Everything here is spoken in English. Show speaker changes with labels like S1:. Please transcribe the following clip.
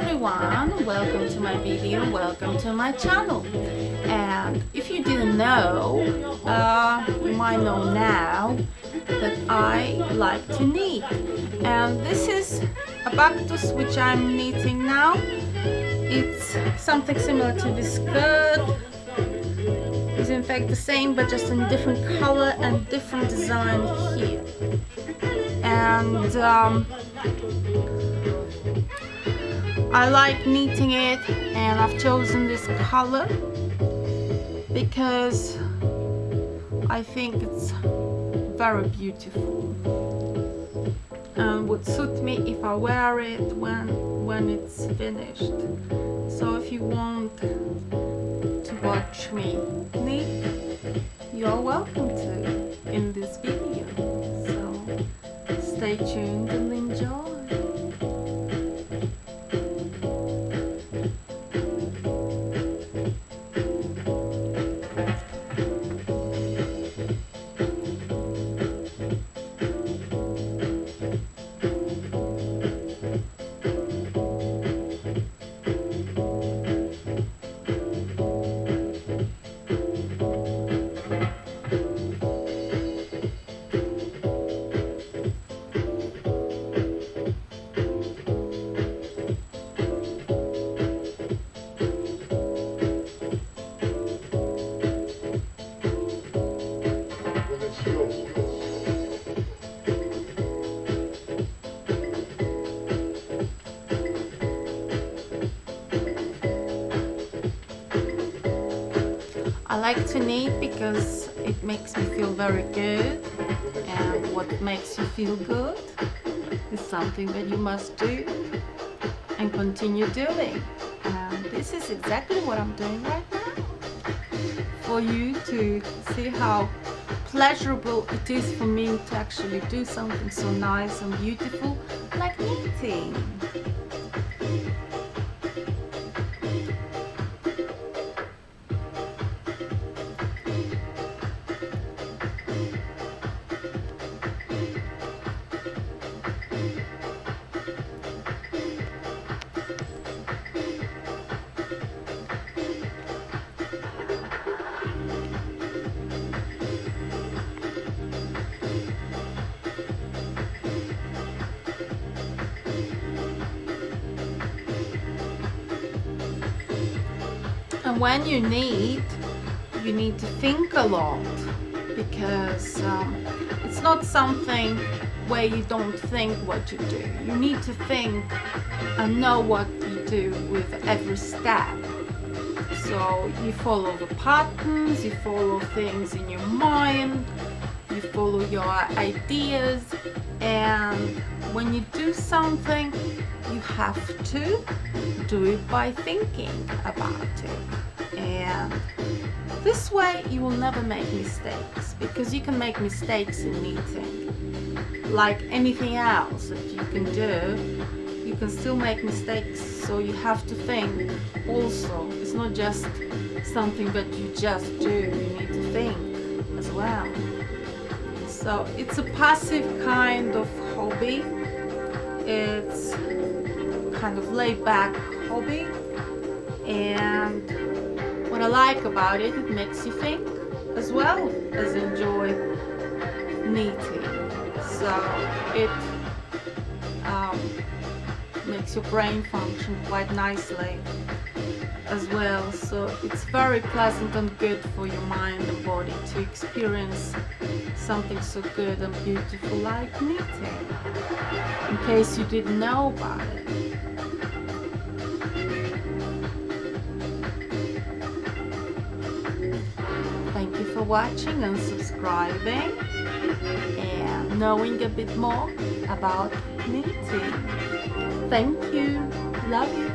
S1: everyone, welcome to my video, welcome to my channel. And if you didn't know, you might know now that I like to knit. And this is a cactus which I'm knitting now. It's something similar to this skirt. It's in fact the same but just in different color and different design here. And I like knitting it, and I've chosen this color because I think it's very beautiful and would suit me if I wear it when it's finished. So if you want to watch me knit, you're welcome to in this video. So stay tuned and enjoy. I like to knit because it makes me feel very good, and what makes you feel good is something that you must do and continue doing. And this is exactly what I'm doing right now, for you to see how pleasurable it is for me to actually do something so nice and beautiful like knitting. And when you knit, you need to think a lot, because it's not something where you don't think what you do. You need to think and know what you do with every step. So you follow the patterns, you follow things in your mind, you follow your ideas, and when you do something, you have to do it by thinking about it. And this way you will never make mistakes, because you can make mistakes in knitting. Like anything else that you can do, you can still make mistakes, so you have to think also. It's not just something that you just do, you need to think as well. So it's a passive kind of hobby. It's kind of laid back hobby, and what I like about it, it makes you think as well as enjoy knitting. So it makes your brain function quite nicely as well. So it's very pleasant and good for your mind and body to experience something so good and beautiful like knitting, in case you didn't know about it. Thank you for watching and subscribing and knowing a bit more about knitting. Thank you. Love you.